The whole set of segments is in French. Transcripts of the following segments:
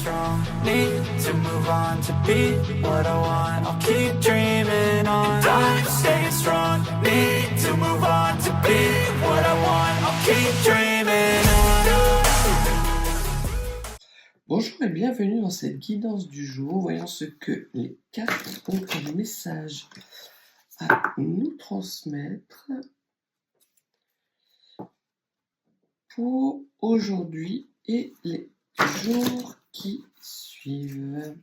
strong, need to move on to be what I want. I'll keep dreaming on. And I'm staying strong, need to move on to be what I want. I'll keep dreaming on. Bonjour et bienvenue dans cette guidance du jour. Voyons ce que les cartes ont comme message à nous transmettre pour aujourd'hui et les jours qui suivent.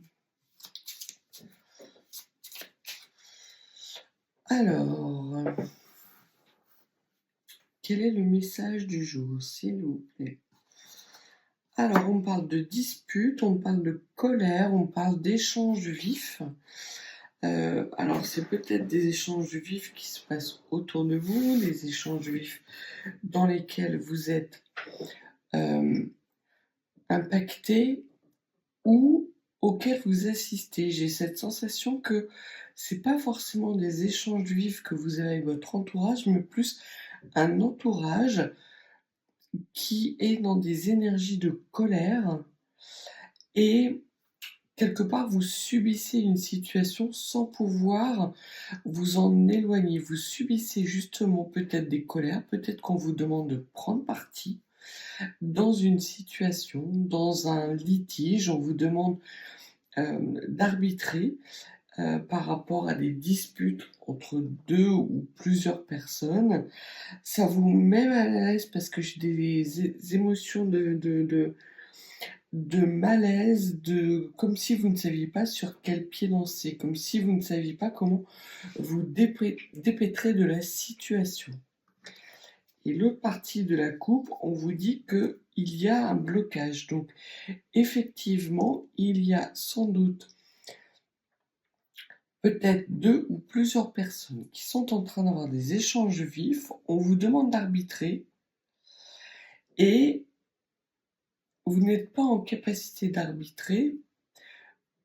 Alors, quel est le message du jour, s'il vous plaît? Alors, on parle de dispute, on parle de colère, on parle d'échanges vifs. Alors, c'est peut-être des échanges vifs qui se passent autour de vous, des échanges vifs dans lesquels vous êtes impacté ou auxquels vous assistez. J'ai cette sensation que c'est pas forcément des échanges vifs que vous avez avec votre entourage, mais plus un entourage qui est dans des énergies de colère et quelque part vous subissez une situation sans pouvoir vous en éloigner. Vous subissez justement peut-être des colères, peut-être qu'on vous demande de prendre parti dans une situation, dans un litige, on vous demande d'arbitrer par rapport à des disputes entre deux ou plusieurs personnes. Ça vous met mal à l'aise parce que j'ai des émotions de malaise, comme si vous ne saviez pas sur quel pied danser, comme si vous ne saviez pas comment vous dépêtrer de la situation. Et l'autre partie de la coupe, on vous dit qu'il y a un blocage. Donc, effectivement, il y a sans doute peut-être deux ou plusieurs personnes qui sont en train d'avoir des échanges vifs. On vous demande d'arbitrer et vous n'êtes pas en capacité d'arbitrer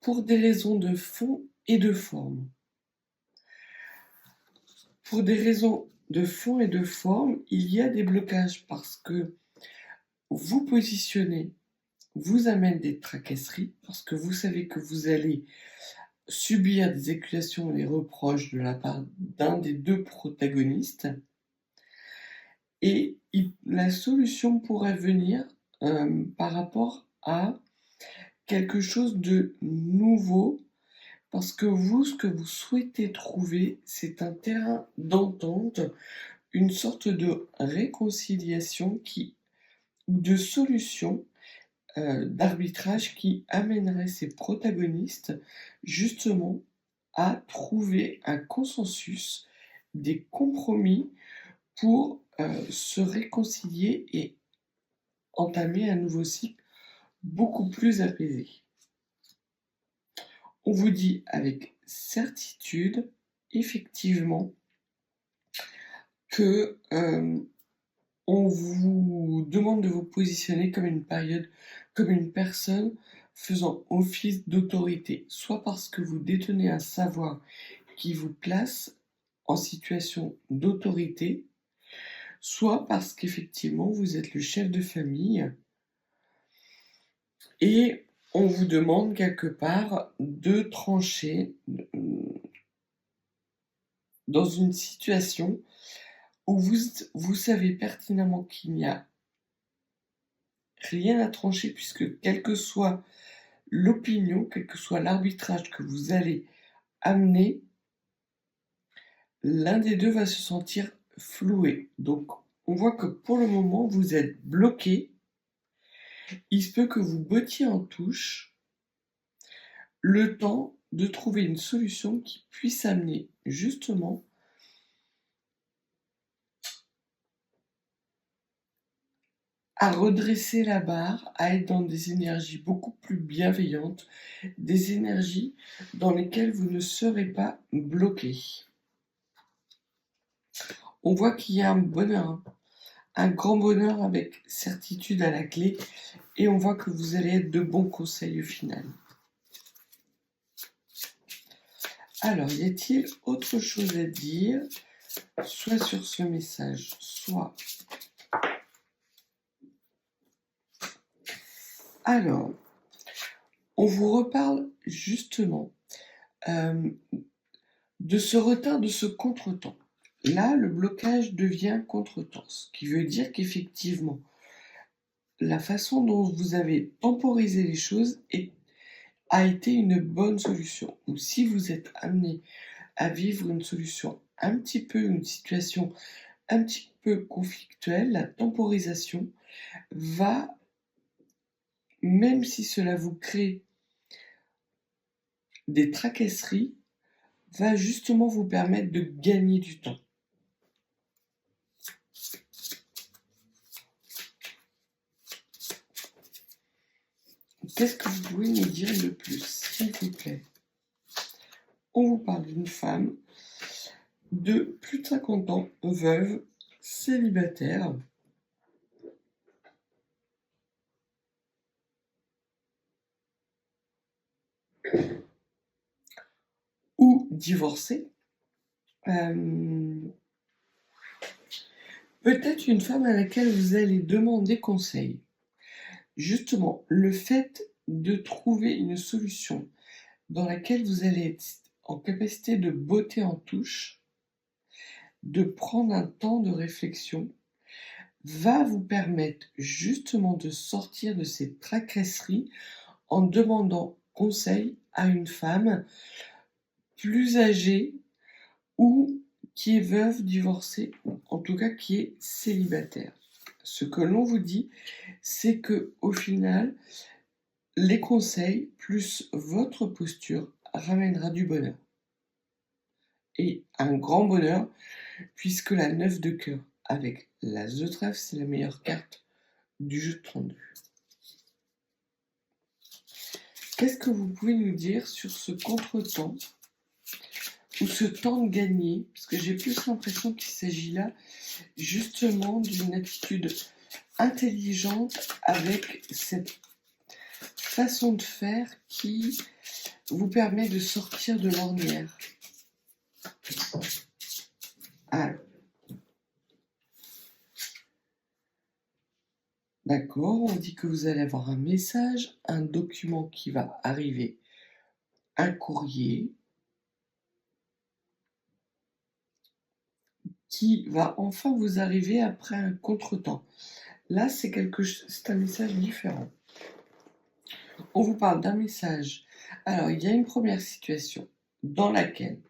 pour des raisons de fond et de forme. Pour des raisons de fond et de forme, il y a des blocages parce que vous positionnez vous amène des tracasseries parce que vous savez que vous allez subir des accusations et des reproches de la part d'un des deux protagonistes et la solution pourrait venir par rapport à quelque chose de nouveau parce que vous, ce que vous souhaitez trouver, c'est un terrain d'entente, une sorte de réconciliation ou de solution d'arbitrage qui amènerait ces protagonistes justement à trouver un consensus, des compromis pour se réconcilier et entamer un nouveau cycle beaucoup plus apaisé. On vous dit avec certitude, effectivement, que on vous demande de vous positionner comme une personne faisant office d'autorité, soit parce que vous détenez un savoir qui vous place en situation d'autorité, soit parce qu'effectivement vous êtes le chef de famille et on vous demande quelque part de trancher dans une situation où vous savez pertinemment qu'il n'y a rien à trancher puisque quelle que soit l'opinion, quel que soit l'arbitrage que vous allez amener, l'un des deux va se sentir floué. Donc on voit que pour le moment vous êtes bloqué. Il se peut que vous bottiez en touche le temps de trouver une solution qui puisse amener justement à redresser la barre, à être dans des énergies beaucoup plus bienveillantes, des énergies dans lesquelles vous ne serez pas bloqué. On voit qu'il y a un bonheur, un grand bonheur avec certitude à la clé, et on voit que vous allez être de bons conseils au final. Alors, y a-t-il autre chose à dire, soit sur ce message, soit... Alors, On vous reparle justement de ce retard, de ce contretemps. Là, le blocage devient contretemps, ce qui veut dire qu'effectivement, la façon dont vous avez temporisé les choses a été une bonne solution. Ou si vous êtes amené à vivre une solution une situation un petit peu conflictuelle, la temporisation va, même si cela vous crée des tracasseries, va justement vous permettre de gagner du temps. Qu'est-ce que vous pouvez nous dire de plus, s'il vous plaît? On vous parle d'une femme de plus de 50 ans, veuve, célibataire, ou divorcée. Peut-être une femme à laquelle vous allez demander conseil. Justement, le fait de trouver une solution dans laquelle vous allez être en capacité de botter en touche, de prendre un temps de réflexion, va vous permettre justement de sortir de ces tracasseries en demandant conseil à une femme plus âgée ou qui est veuve, divorcée, ou en tout cas qui est célibataire. Ce que l'on vous dit, c'est que au final, les conseils plus votre posture ramènera du bonheur. Et un grand bonheur, puisque la 9 de cœur avec l'as de trèfle, c'est la meilleure carte du jeu de 32. Qu'est-ce que vous pouvez nous dire sur ce contretemps ou ce temps de gagner? Parce que j'ai plus l'impression qu'il s'agit là justement d'une attitude intelligente avec cette façon de faire qui vous permet de sortir de l'ornière. Alors, d'accord, on dit que vous allez avoir un message, un document qui va arriver, un courrier qui va enfin vous arriver après un contretemps. Là, c'est un message différent. On vous parle d'un message. Alors, il y a une première situation dans laquelle...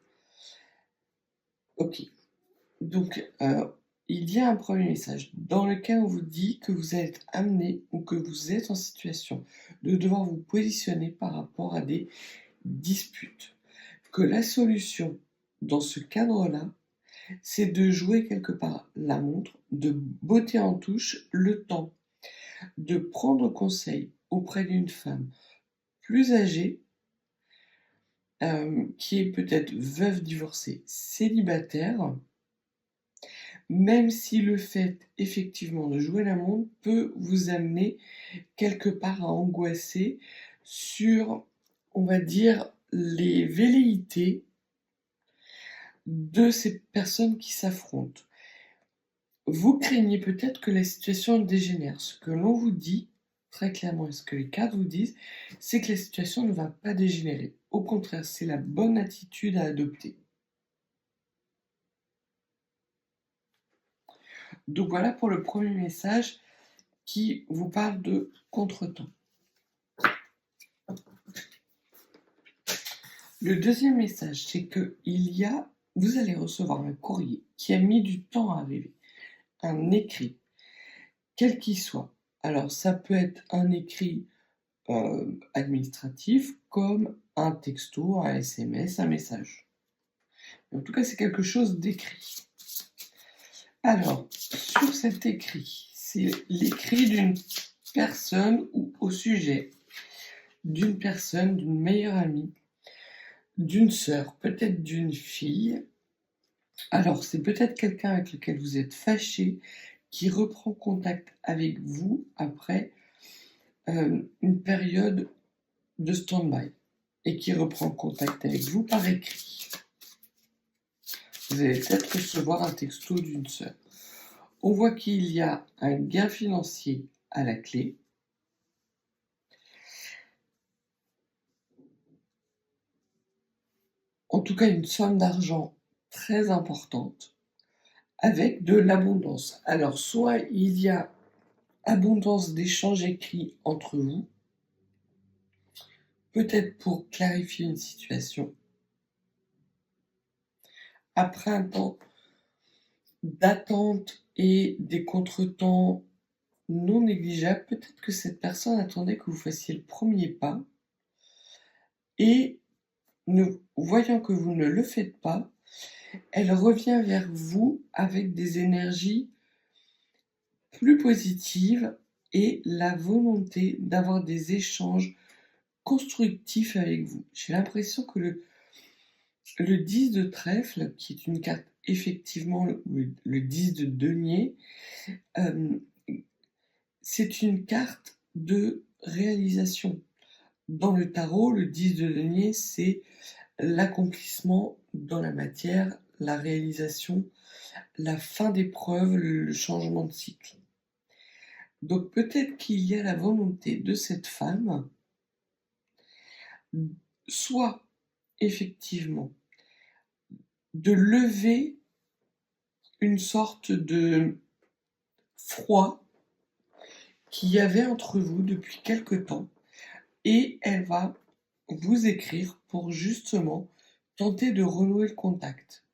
Ok. Donc, il y a un premier message dans lequel on vous dit que vous êtes amené ou que vous êtes en situation de devoir vous positionner par rapport à des disputes. Que la solution dans ce cadre-là, c'est de jouer quelque part la montre, de botter en touche le temps, de prendre conseil auprès d'une femme plus âgée, qui est peut-être veuve, divorcée, célibataire, même si le fait effectivement de jouer la montre peut vous amener quelque part à angoisser sur, on va dire, les velléités de ces personnes qui s'affrontent. Vous craignez peut-être que la situation dégénère. Ce que l'on vous dit très clairement, et ce que les cartes vous disent, c'est que la situation ne va pas dégénérer. Au contraire, c'est la bonne attitude à adopter. Donc voilà pour le premier message qui vous parle de contretemps. Le deuxième message, c'est que vous allez recevoir un courrier qui a mis du temps à arriver, un écrit, quel qu'il soit. Alors ça peut être un écrit administratif comme un texto, un SMS, un message. En tout cas, c'est quelque chose d'écrit. Alors, sur cet écrit, c'est l'écrit d'une personne ou au sujet d'une personne, d'une meilleure amie, d'une sœur, peut-être d'une fille. Alors, c'est peut-être quelqu'un avec lequel vous êtes fâché, qui reprend contact avec vous après une période de stand-by et qui reprend contact avec vous par écrit. Vous allez peut-être recevoir un texto d'une sœur. On voit qu'il y a un gain financier à la clé. tout cas une somme d'argent très importante avec de l'abondance. Alors soit il y a abondance d'échanges écrits entre vous, peut-être pour clarifier une situation. Après un temps d'attente et des contretemps non négligeables, peut-être que cette personne attendait que vous fassiez le premier pas et voyant que vous ne le faites pas, elle revient vers vous avec des énergies plus positives et la volonté d'avoir des échanges constructifs avec vous. J'ai l'impression que le 10 de trèfle, qui est une carte effectivement le 10 de denier, c'est une carte de réalisation. Dans le tarot, le 10 de denier, c'est l'accomplissement dans la matière, la réalisation, la fin d'épreuve, le changement de cycle. Donc peut-être qu'il y a la volonté de cette femme, soit effectivement de lever une sorte de froid qu'il y avait entre vous depuis quelque temps, et elle va vous écrire pour justement tenter de renouer le contact.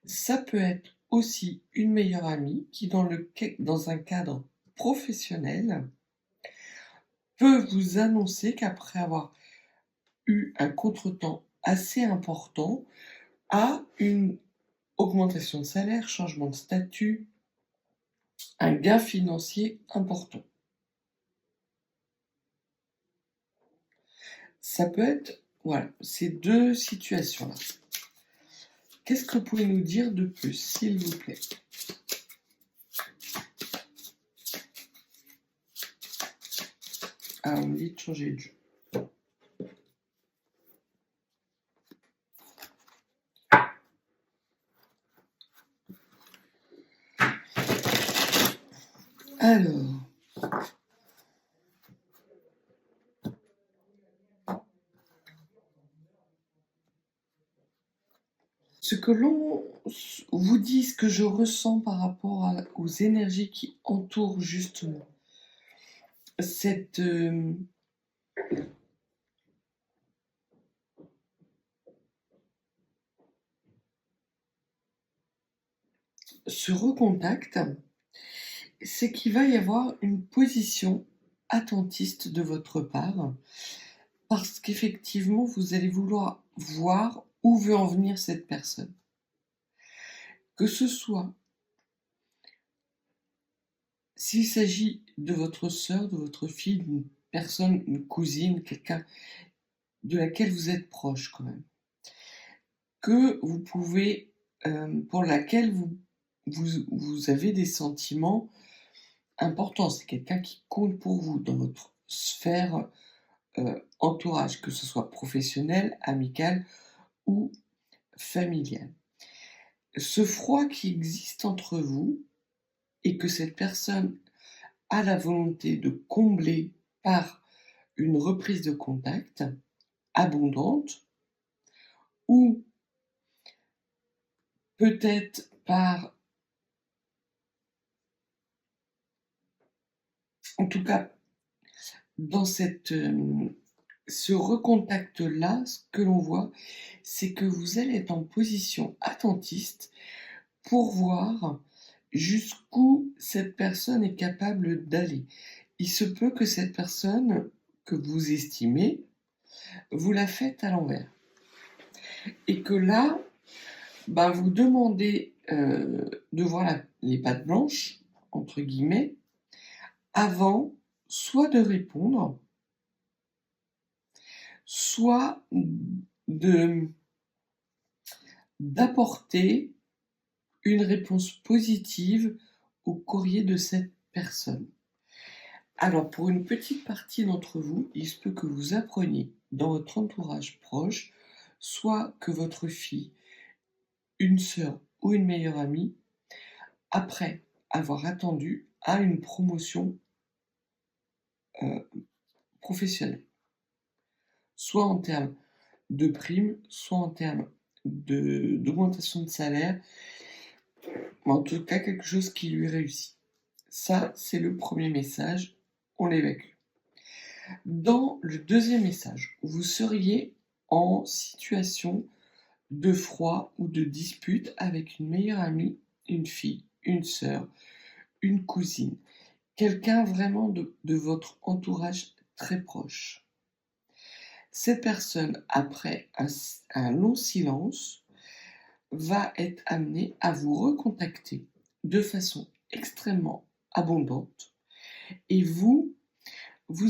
Ça peut être aussi une meilleure amie qui, dans un cadre professionnel, peut vous annoncer qu'après avoir eu un contretemps assez important, a une augmentation de salaire, changement de statut, un gain financier important. Ça peut être, voilà, ces deux situations-là. Qu'est-ce que vous pouvez nous dire de plus, s'il vous plaît? Ah, on me dit de changer de jeu. Alors, ce que l'on vous dit, ce que je ressens par rapport aux énergies qui entourent justement cette ce recontact, c'est qu'il va y avoir une position attentiste de votre part, parce qu'effectivement, vous allez vouloir voir où veut en venir cette personne. Que ce soit s'il s'agit de votre sœur, de votre fille, d'une personne, une cousine, quelqu'un de laquelle vous êtes proche quand même, que vous pouvez, pour laquelle vous avez des sentiments importants. C'est quelqu'un qui compte pour vous dans votre sphère entourage, que ce soit professionnel, amical ou familial. Ce froid qui existe entre vous et que cette personne a la volonté de combler par une reprise de contact abondante, ou peut-être par, en tout cas dans ce recontact-là, ce que l'on voit, c'est que vous allez être en position attentiste pour voir jusqu'où cette personne est capable d'aller. Il se peut que cette personne que vous estimez, vous la faites à l'envers. Et que là, vous demandez de voir les pattes blanches, entre guillemets, avant soit de répondre, soit d'apporter une réponse positive au courrier de cette personne. Alors, pour une petite partie d'entre vous, il se peut que vous appreniez dans votre entourage proche, soit que votre fille, une sœur ou une meilleure amie, après avoir attendu, a une promotion professionnelle. Soit en termes de primes, soit en termes d'augmentation de salaire, ou en tout cas quelque chose qui lui réussit. Ça, c'est le premier message, on l'évacue. Dans le deuxième message, vous seriez en situation de froid ou de dispute avec une meilleure amie, une fille, une sœur, une cousine, quelqu'un vraiment de votre entourage très proche. Cette personne, après un long silence, va être amenée à vous recontacter de façon extrêmement abondante et vous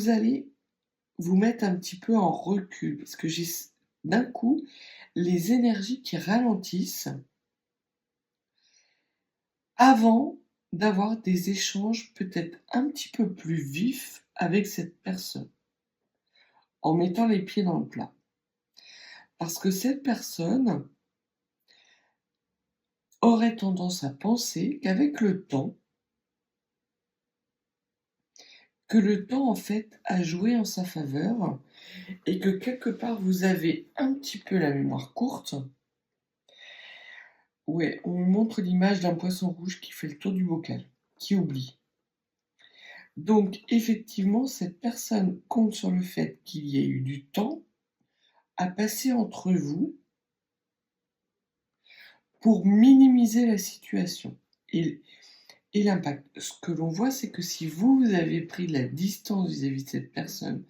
allez vous mettre un petit peu en recul parce que j'ai d'un coup les énergies qui ralentissent avant d'avoir des échanges peut-être un petit peu plus vifs avec cette personne, en mettant les pieds dans le plat. Parce que cette personne aurait tendance à penser qu'avec le temps, que le temps en fait a joué en sa faveur et que quelque part vous avez un petit peu la mémoire courte. Ouais, on montre l'image d'un poisson rouge qui fait le tour du bocal, qui oublie. Donc effectivement, cette personne compte sur le fait qu'il y ait eu du temps à passer entre vous pour minimiser la situation et l'impact. Ce que l'on voit, c'est que si vous avez pris de la distance vis-à-vis de cette personne,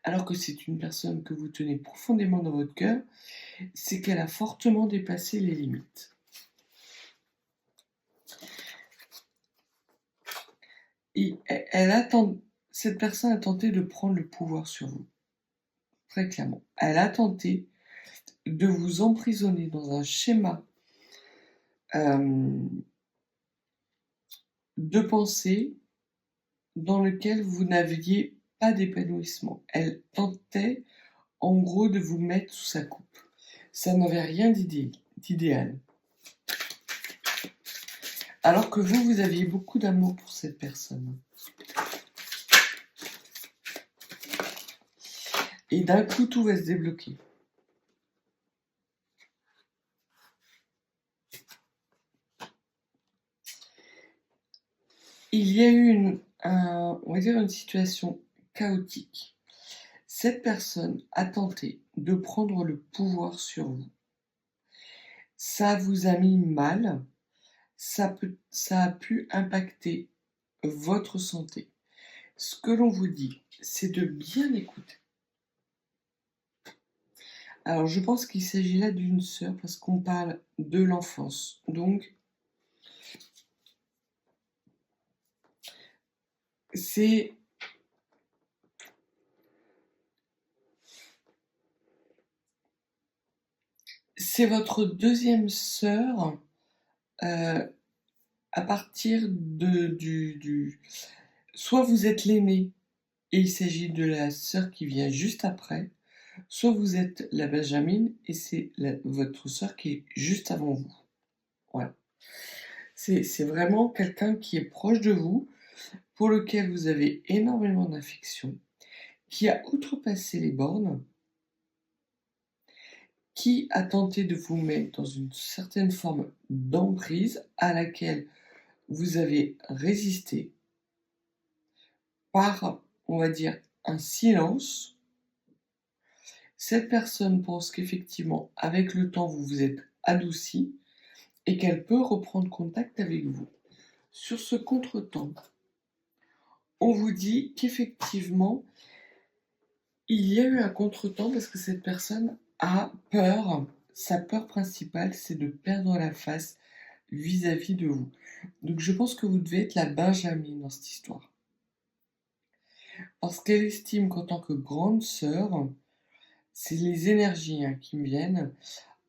alors que c'est une personne que vous tenez profondément dans votre cœur, c'est qu'elle a fortement dépassé les limites. Et cette personne a tenté de prendre le pouvoir sur vous, très clairement. Elle a tenté de vous emprisonner dans un schéma de pensée dans lequel vous n'aviez pas d'épanouissement. Elle tentait en gros de vous mettre sous sa coupe. Ça n'avait rien d'idéal. Alors que vous aviez beaucoup d'amour pour cette personne. Et d'un coup, tout va se débloquer. Il y a eu on va dire une situation chaotique. Cette personne a tenté de prendre le pouvoir sur vous. Ça vous a mis mal, ça a pu impacter votre santé. Ce que l'on vous dit, c'est de bien écouter. Alors, je pense qu'il s'agit là d'une sœur parce qu'on parle de l'enfance. Donc, c'est votre deuxième sœur à partir du soit vous êtes l'aînée et il s'agit de la sœur qui vient juste après, soit vous êtes la benjamine et c'est votre sœur qui est juste avant vous. Voilà. C'est vraiment quelqu'un qui est proche de vous, pour lequel vous avez énormément d'affection, qui a outrepassé les bornes, qui a tenté de vous mettre dans une certaine forme d'emprise à laquelle vous avez résisté par, on va dire, un silence. Cette personne pense qu'effectivement, avec le temps, vous vous êtes adouci et qu'elle peut reprendre contact avec vous. Sur ce contretemps, on vous dit qu'effectivement, il y a eu un contretemps parce que cette personne a peur. Sa peur principale, c'est de perdre la face vis-à-vis de vous. Donc je pense que vous devez être la benjamine dans cette histoire. Parce qu'elle estime qu'en tant que grande sœur, c'est les énergies qui me viennent,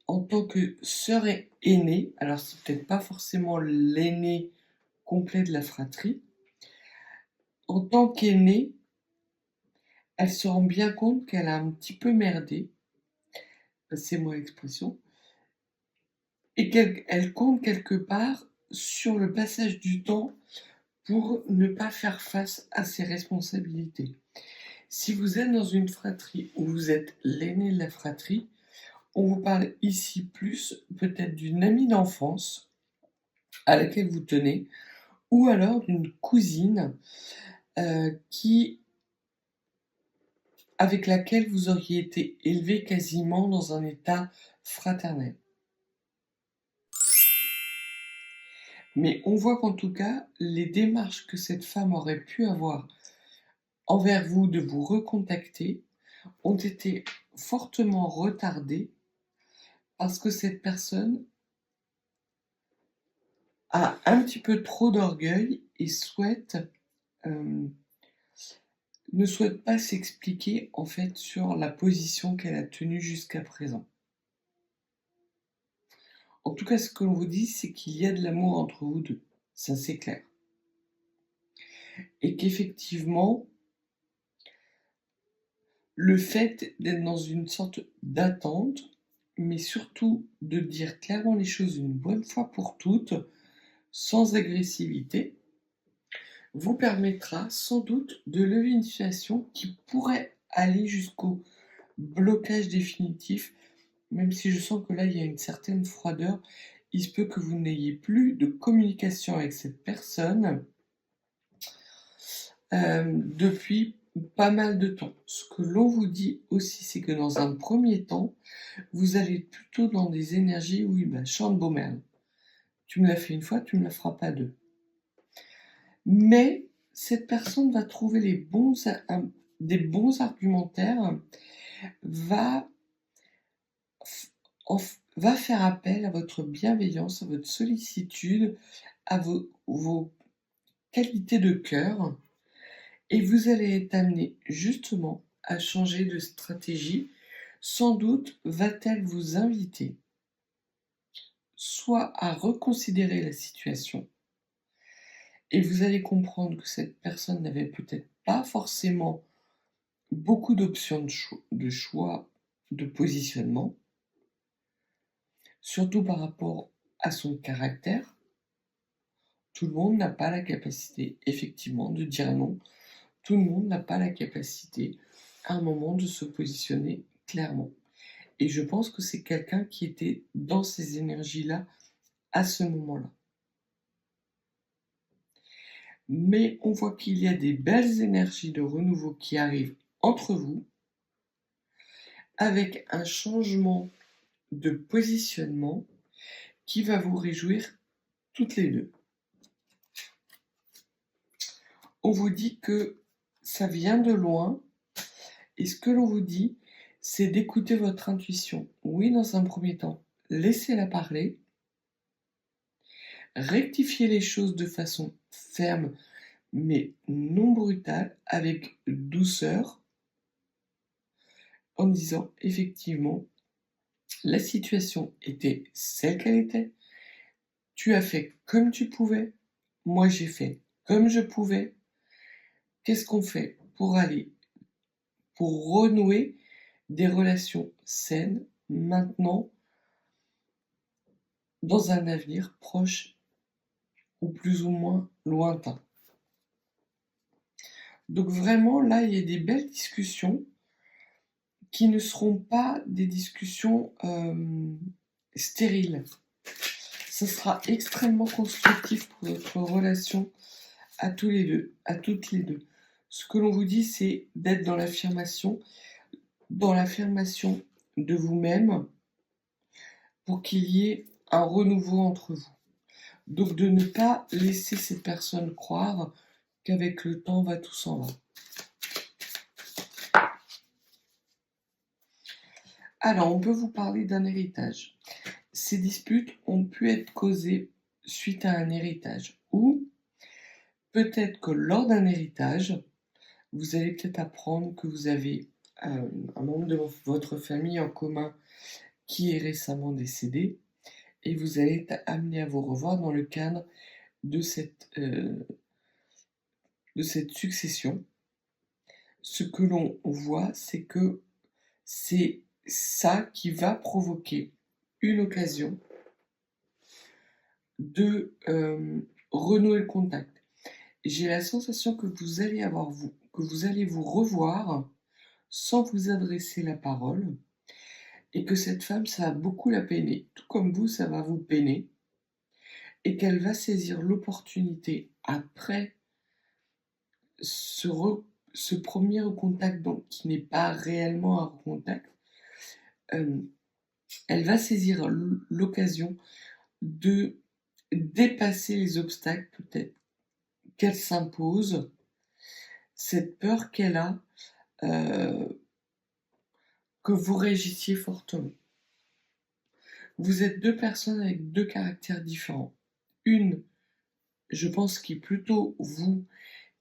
en tant que sœur aînée, alors c'est peut-être pas forcément l'aînée complet de la fratrie, en tant qu'aînée, elle se rend bien compte qu'elle a un petit peu merdé, passez-moi l'expression, et qu'elle compte quelque part sur le passage du temps pour ne pas faire face à ses responsabilités. Si vous êtes dans une fratrie où vous êtes l'aîné de la fratrie, On vous parle ici plus peut-être d'une amie d'enfance à laquelle vous tenez, ou alors d'une cousine qui avec laquelle vous auriez été élevé quasiment dans un état fraternel. Mais on voit qu'en tout cas, les démarches que cette femme aurait pu avoir envers vous de vous recontacter ont été fortement retardées parce que cette personne a un petit peu trop d'orgueil et ne souhaite pas s'expliquer en fait sur la position qu'elle a tenue jusqu'à présent. En tout cas, ce que l'on vous dit, c'est qu'il y a de l'amour entre vous deux, ça c'est clair. Et qu'effectivement, le fait d'être dans une sorte d'attente, mais surtout de dire clairement les choses une bonne fois pour toutes, sans agressivité, vous permettra sans doute de lever une situation qui pourrait aller jusqu'au blocage définitif, même si je sens que là, il y a une certaine froideur. Il se peut que vous n'ayez plus de communication avec cette personne depuis pas mal de temps. Ce que l'on vous dit aussi, c'est que dans un premier temps, vous allez plutôt dans des énergies, oui, chante beau merle. Tu me l'as fait une fois, tu me la feras pas deux. Mais cette personne va trouver des bons argumentaires, va faire appel à votre bienveillance, à votre sollicitude, à vos qualités de cœur, et vous allez être amené justement à changer de stratégie. Sans doute va-t-elle vous inviter soit à reconsidérer la situation, et vous allez comprendre que cette personne n'avait peut-être pas forcément beaucoup d'options de choix, de positionnement, surtout par rapport à son caractère. Tout le monde n'a pas la capacité, effectivement, de dire non. Tout le monde n'a pas la capacité, à un moment, de se positionner clairement. Et je pense que c'est quelqu'un qui était dans ces énergies-là, à ce moment-là. Mais on voit qu'il y a des belles énergies de renouveau qui arrivent entre vous, avec un changement de positionnement qui va vous réjouir toutes les deux. On vous dit que ça vient de loin, et ce que l'on vous dit, c'est d'écouter votre intuition. Oui, dans un premier temps, laissez-la parler, rectifiez les choses de façon ferme, mais non brutale, avec douceur, en disant effectivement, la situation était celle qu'elle était, tu as fait comme tu pouvais, moi j'ai fait comme je pouvais, qu'est-ce qu'on fait pour renouer des relations saines maintenant, dans un avenir proche ou plus ou moins lointain. Donc vraiment, là, il y a des belles discussions qui ne seront pas des discussions stériles. Ce sera extrêmement constructif pour votre relation à tous les deux, à toutes les deux. Ce que l'on vous dit, c'est d'être dans l'affirmation de vous-même, pour qu'il y ait un renouveau entre vous. Donc de ne pas laisser ces personnes croire qu'avec le temps, tout s'en va. Alors, on peut vous parler d'un héritage. Ces disputes ont pu être causées suite à un héritage, ou peut-être que lors d'un héritage, vous allez peut-être apprendre que vous avez un membre de votre famille en commun qui est récemment décédé, et vous allez être amené à vous revoir dans le cadre de cette succession. Ce que l'on voit, c'est que c'est ça qui va provoquer une occasion de renouer le contact. J'ai la sensation que vous allez vous revoir sans vous adresser la parole, et que cette femme, ça va beaucoup la peiner, tout comme vous, ça va vous peiner, et qu'elle va saisir l'opportunité après ce, ce premier contact, donc qui n'est pas réellement un contact, elle va saisir l'occasion de dépasser les obstacles peut-être qu'elle s'impose, cette peur qu'elle a que vous réagissiez fortement. Vous êtes deux personnes avec deux caractères différents. Une, je pense, qui est plutôt vous,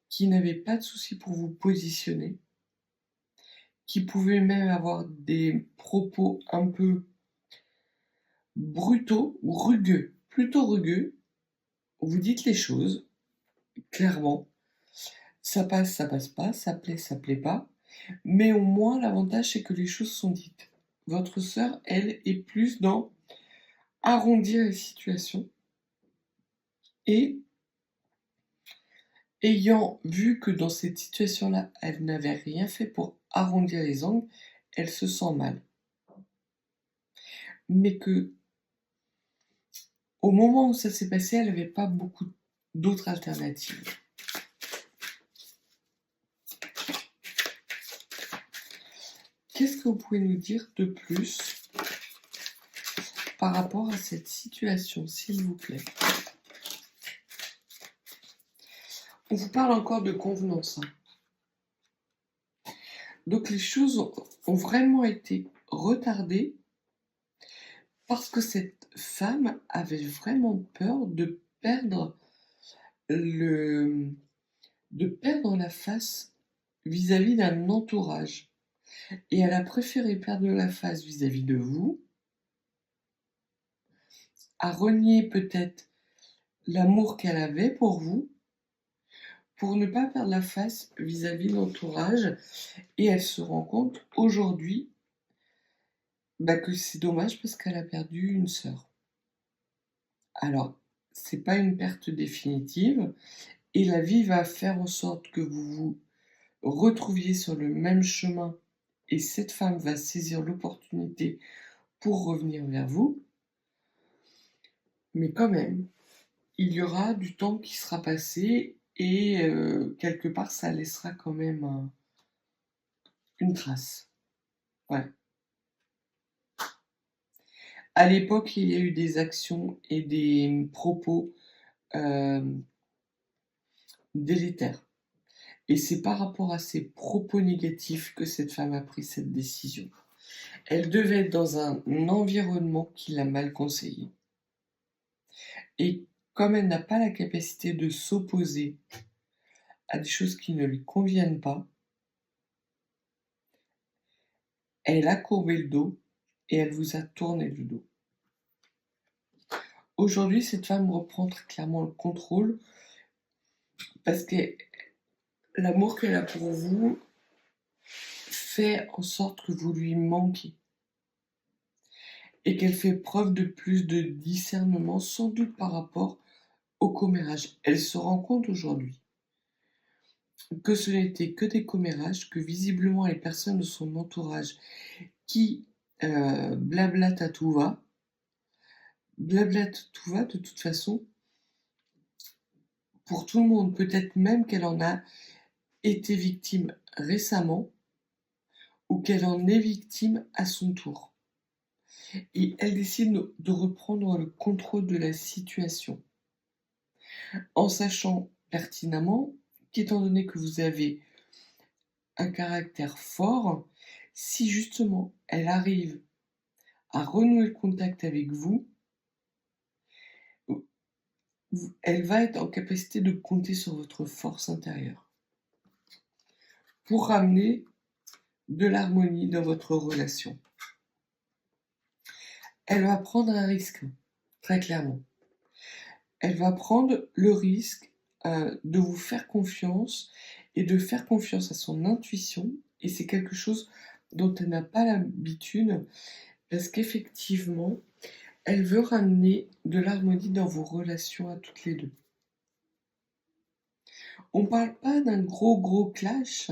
qui n'avez pas de souci pour vous positionner, qui pouvez même avoir des propos un peu brutaux ou rugueux, plutôt rugueux. Vous dites les choses clairement. Ça passe pas, ça plaît pas. Mais au moins, l'avantage, c'est que les choses sont dites. Votre sœur, elle, est plus dans arrondir les situations et ayant vu que dans cette situation-là, elle n'avait rien fait pour arrondir les angles, elle se sent mal. Mais que au moment où ça s'est passé, elle n'avait pas beaucoup d'autres alternatives. Qu'est-ce que vous pouvez nous dire de plus par rapport à cette situation, s'il vous plaît? On vous parle encore de convenance. Donc les choses ont vraiment été retardées parce que cette femme avait vraiment peur de perdre la face vis-à-vis d'un entourage. Et elle a préféré perdre la face vis-à-vis de vous, à renier peut-être l'amour qu'elle avait pour vous, pour ne pas perdre la face vis-à-vis de l'entourage. Et elle se rend compte aujourd'hui que c'est dommage parce qu'elle a perdu une sœur. Alors, c'est pas une perte définitive, et la vie va faire en sorte que vous vous retrouviez sur le même chemin, et cette femme va saisir l'opportunité pour revenir vers vous. Mais quand même, il y aura du temps qui sera passé, et quelque part, ça laissera quand même une trace. Ouais. À l'époque, il y a eu des actions et des propos délétères. Et c'est par rapport à ces propos négatifs que cette femme a pris cette décision. Elle devait être dans un environnement qui l'a mal conseillé. Et comme elle n'a pas la capacité de s'opposer à des choses qui ne lui conviennent pas, elle a courbé le dos et elle vous a tourné le dos. Aujourd'hui, cette femme reprend très clairement le contrôle parce que l'amour qu'elle a pour vous fait en sorte que vous lui manquez et qu'elle fait preuve de plus de discernement, sans doute par rapport au commérage. Elle se rend compte aujourd'hui que ce n'était que des commérages, que visiblement les personnes de son entourage qui blablatent à tout va, de toute façon, pour tout le monde, peut-être même qu'elle en a été victime récemment, ou qu'elle en est victime à son tour. Et elle décide de reprendre le contrôle de la situation, en sachant pertinemment qu'étant donné que vous avez un caractère fort, si justement elle arrive à renouer le contact avec vous, elle va être en capacité de compter sur votre force intérieure pour ramener de l'harmonie dans votre relation. Elle va prendre un risque, très clairement. Elle va prendre le risque de vous faire confiance et de faire confiance à son intuition, et c'est quelque chose dont elle n'a pas l'habitude, parce qu'effectivement, elle veut ramener de l'harmonie dans vos relations à toutes les deux. On parle pas d'un gros clash,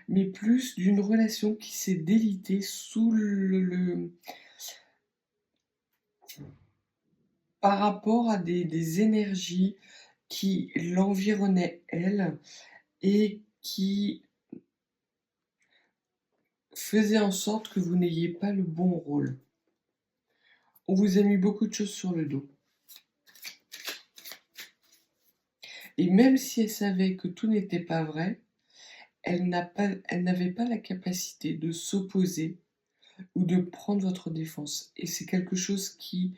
mais plus d'une relation qui s'est délitée sous par rapport à des énergies qui l'environnaient elle et qui faisaient en sorte que vous n'ayez pas le bon rôle. On vous a mis beaucoup de choses sur le dos. Et même si elle savait que tout n'était pas vrai, elle n'avait pas la capacité de s'opposer ou de prendre votre défense. Et c'est quelque chose qui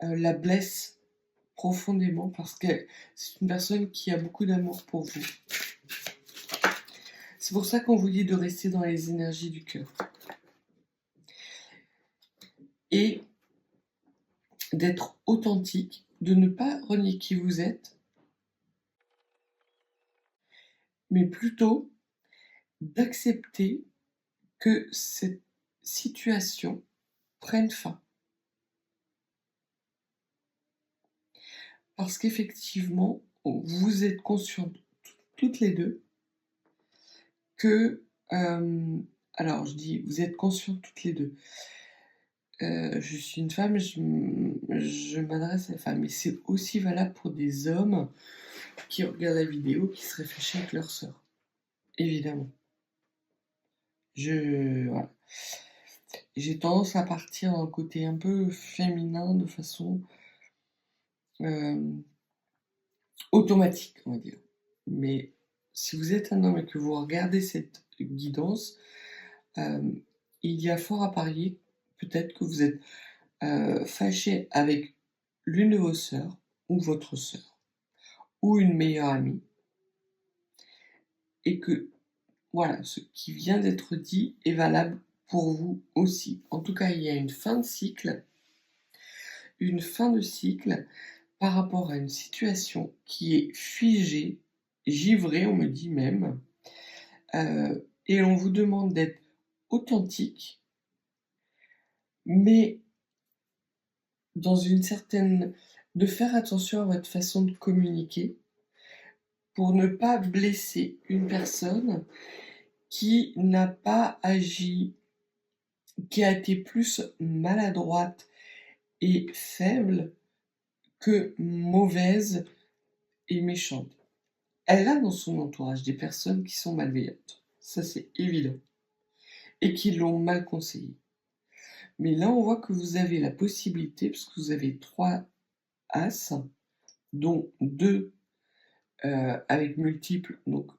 la blesse profondément parce que c'est une personne qui a beaucoup d'amour pour vous. C'est pour ça qu'on vous dit de rester dans les énergies du cœur. Et d'être authentique, de ne pas renier qui vous êtes, mais plutôt d'accepter que cette situation prenne fin. Parce qu'effectivement, vous êtes conscientes toutes les deux que... alors, je dis, vous êtes conscientes toutes les deux. Je suis une femme, je m'adresse à la femme, mais c'est aussi valable pour des hommes qui regardent la vidéo, qui seraient fâchés avec leur sœur. Évidemment. Voilà. J'ai tendance à partir dans le côté un peu féminin de façon automatique, on va dire. Mais si vous êtes un homme et que vous regardez cette guidance, il y a fort à parier, peut-être que vous êtes fâché avec l'une de vos sœurs, ou votre sœur, ou une meilleure amie, et que, voilà, ce qui vient d'être dit est valable pour vous aussi. En tout cas, il y a une fin de cycle par rapport à une situation qui est figée, givrée, on me dit même, et on vous demande d'être authentique, mais dans une certaine... de faire attention à votre façon de communiquer pour ne pas blesser une personne qui n'a pas agi, qui a été plus maladroite et faible que mauvaise et méchante. Elle a dans son entourage des personnes qui sont malveillantes, ça c'est évident, et qui l'ont mal conseillé. Mais là on voit que vous avez la possibilité, parce que vous avez 3 as, dont 2 avec multiples, donc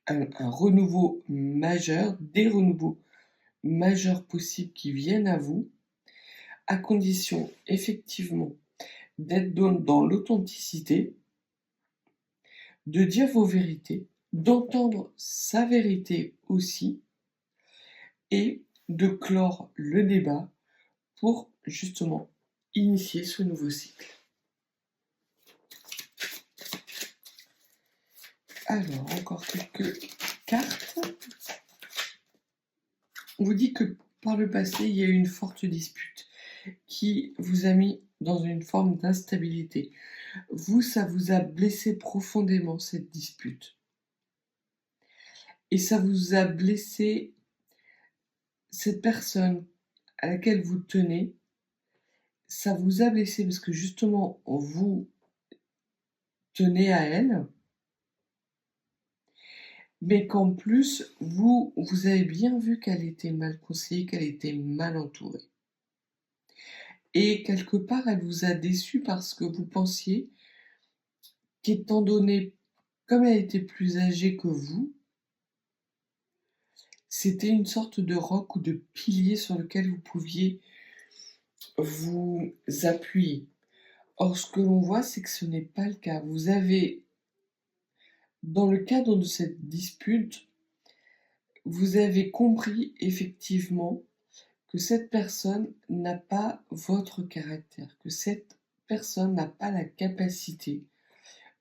un renouveau majeur, des renouveaux majeurs possibles qui viennent à vous, à condition effectivement d'être dans l'authenticité, de dire vos vérités, d'entendre sa vérité aussi, et de clore le débat pour justement initier ce nouveau cycle. Alors, encore quelques cartes. On vous dit que par le passé, il y a eu une forte dispute qui vous a mis dans une forme d'instabilité. Vous, ça vous a blessé profondément, cette dispute. Et ça vous a blessé, cette personne à laquelle vous tenez, ça vous a blessé parce que justement, vous tenez à elle, mais qu'en plus, vous avez bien vu qu'elle était mal conseillée, qu'elle était mal entourée. Et quelque part, elle vous a déçu parce que vous pensiez qu'étant donné, comme elle était plus âgée que vous, c'était une sorte de roc ou de pilier sur lequel vous pouviez vous appuyer. Or, ce que l'on voit, c'est que ce n'est pas le cas. Vous avez, dans le cadre de cette dispute, vous avez compris effectivement que cette personne n'a pas votre caractère, que cette personne n'a pas la capacité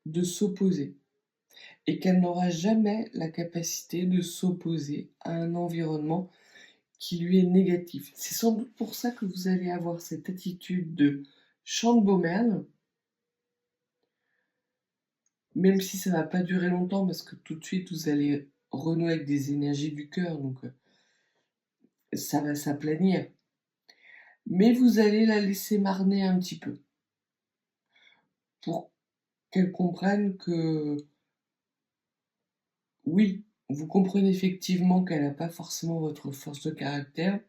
de s'opposer et qu'elle n'aura jamais la capacité de s'opposer à un environnement qui lui est négatif. C'est sans doute pour ça que vous allez avoir cette attitude de champ de Baumeil même si ça va pas durer longtemps parce que tout de suite vous allez renouer avec des énergies du cœur, donc ça va s'aplanir. Mais vous allez la laisser marner un petit peu pour qu'elle comprenne que oui, vous comprenez effectivement qu'elle a pas forcément votre force de caractère,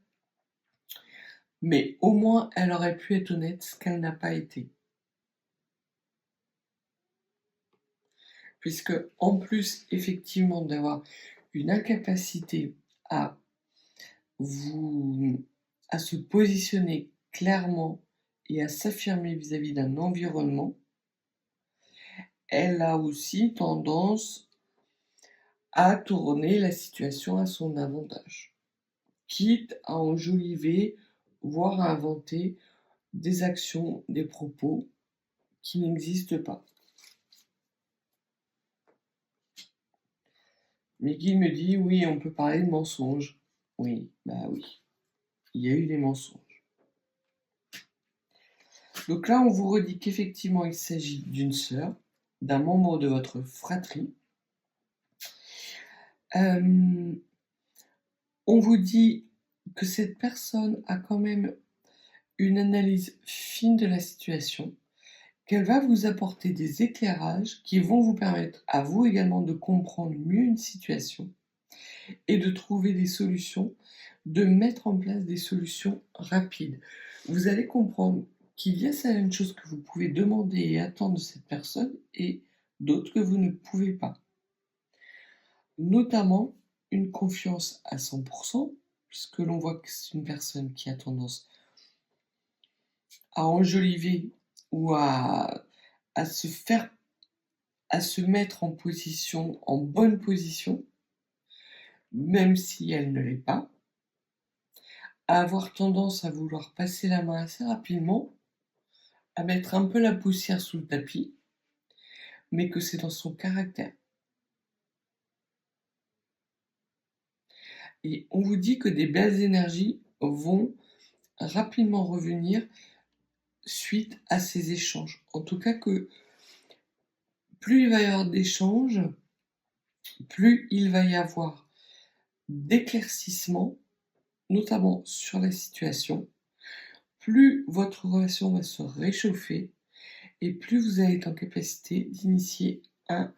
mais au moins elle aurait pu être honnête, ce qu'elle n'a pas été. Puisque en plus effectivement d'avoir une incapacité à vous à se positionner clairement et à s'affirmer vis-à-vis d'un environnement, elle a aussi tendance à tourner la situation à son avantage, quitte à enjoliver, voire à inventer des actions, des propos qui n'existent pas. Mais qui me dit: «Oui, on peut parler de mensonges». Oui, bah oui, il y a eu des mensonges. Donc là, on vous redit qu'effectivement, il s'agit d'une sœur, d'un membre de votre fratrie. On vous dit que cette personne a quand même une analyse fine de la situation, qu'elle va vous apporter des éclairages qui vont vous permettre à vous également de comprendre mieux une situation et de trouver des solutions, de mettre en place des solutions rapides. Vous allez comprendre qu'il y a certaines choses que vous pouvez demander et attendre de cette personne et d'autres que vous ne pouvez pas. Notamment une confiance à 100%, puisque l'on voit que c'est une personne qui a tendance à enjoliver ou à se faire, à se mettre en position, en bonne position, même si elle ne l'est pas, à avoir tendance à vouloir passer la main assez rapidement, à mettre un peu la poussière sous le tapis, mais que c'est dans son caractère. Et on vous dit que des belles énergies vont rapidement revenir suite à ces échanges. En tout cas que plus il va y avoir d'échanges, plus il va y avoir d'éclaircissements, notamment sur la situation, plus votre relation va se réchauffer et plus vous allez être en capacité d'initier un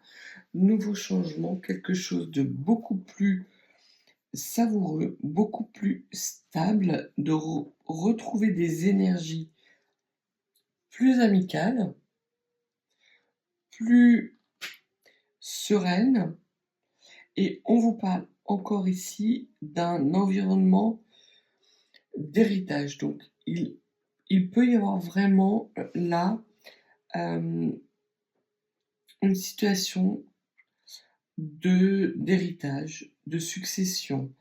nouveau changement, quelque chose de beaucoup plus savoureux, beaucoup plus stable, de retrouver des énergies plus amicales, plus sereines. Et on vous parle encore ici d'un environnement d'héritage. Donc il peut y avoir vraiment là une situation d'héritage, de succession.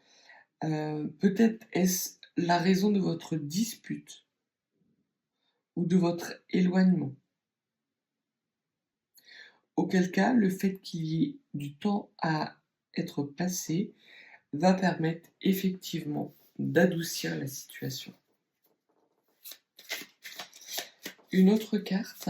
Peut-être est-ce la raison de votre dispute ou de votre éloignement. Auquel cas, le fait qu'il y ait du temps à être passé va permettre effectivement d'adoucir la situation. Une autre carte.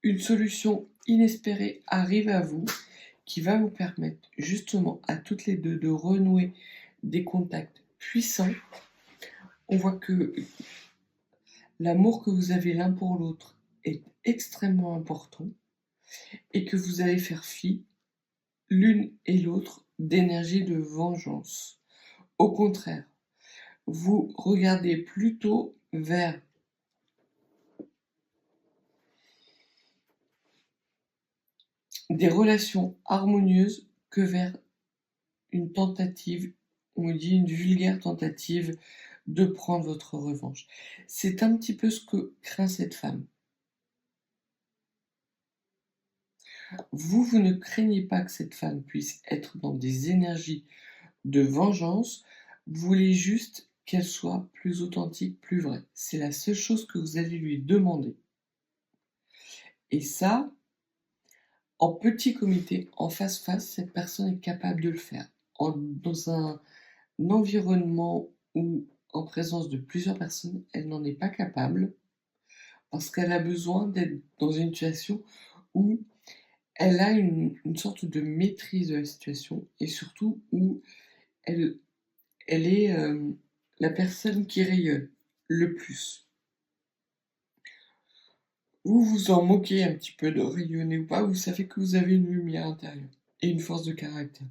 Une solution inespérée arrive à vous qui va vous permettre justement à toutes les deux de renouer des contacts puissants. On voit que l'amour que vous avez l'un pour l'autre est extrêmement important et que vous allez faire fi l'une et l'autre d'énergie de vengeance. Au contraire, vous regardez plutôt vers des relations harmonieuses que vers une tentative, on me dit une vulgaire tentative de prendre votre revanche. C'est un petit peu ce que craint cette femme. Vous ne craignez pas que cette femme puisse être dans des énergies de vengeance, vous voulez juste qu'elle soit plus authentique, plus vraie. C'est la seule chose que vous allez lui demander. Et ça, en petit comité, en face-face, cette personne est capable de le faire. Dans un environnement où en présence de plusieurs personnes, elle n'en est pas capable parce qu'elle a besoin d'être dans une situation où elle a une sorte de maîtrise de la situation et surtout où elle elle est, la personne qui rayonne le plus. Vous vous en moquez un petit peu de rayonner ou pas, vous savez que vous avez une lumière intérieure et une force de caractère.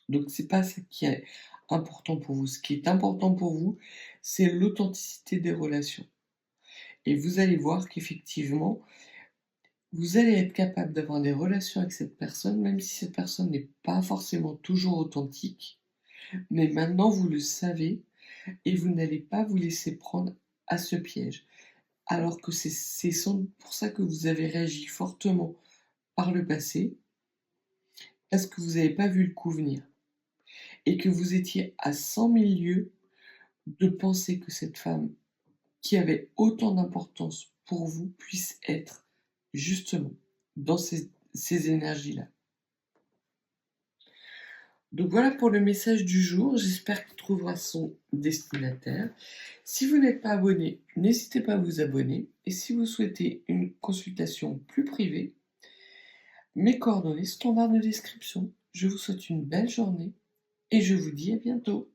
Donc c'est pas ça qui est important pour vous. Ce qui est important pour vous, c'est l'authenticité des relations et vous allez voir qu'effectivement, vous allez être capable d'avoir des relations avec cette personne, même si cette personne n'est pas forcément toujours authentique, mais maintenant vous le savez et vous n'allez pas vous laisser prendre à ce piège. Alors que c'est sans doute pour ça que vous avez réagi fortement par le passé, parce que vous n'avez pas vu le coup venir et que vous étiez à 100 000 lieues de penser que cette femme qui avait autant d'importance pour vous puisse être justement dans ces énergies-là. Donc voilà pour le message du jour, j'espère qu'il trouvera son destinataire. Si vous n'êtes pas abonné, n'hésitez pas à vous abonner et si vous souhaitez une consultation plus privée, mes coordonnées sont en barre de description. Je vous souhaite une belle journée et je vous dis à bientôt.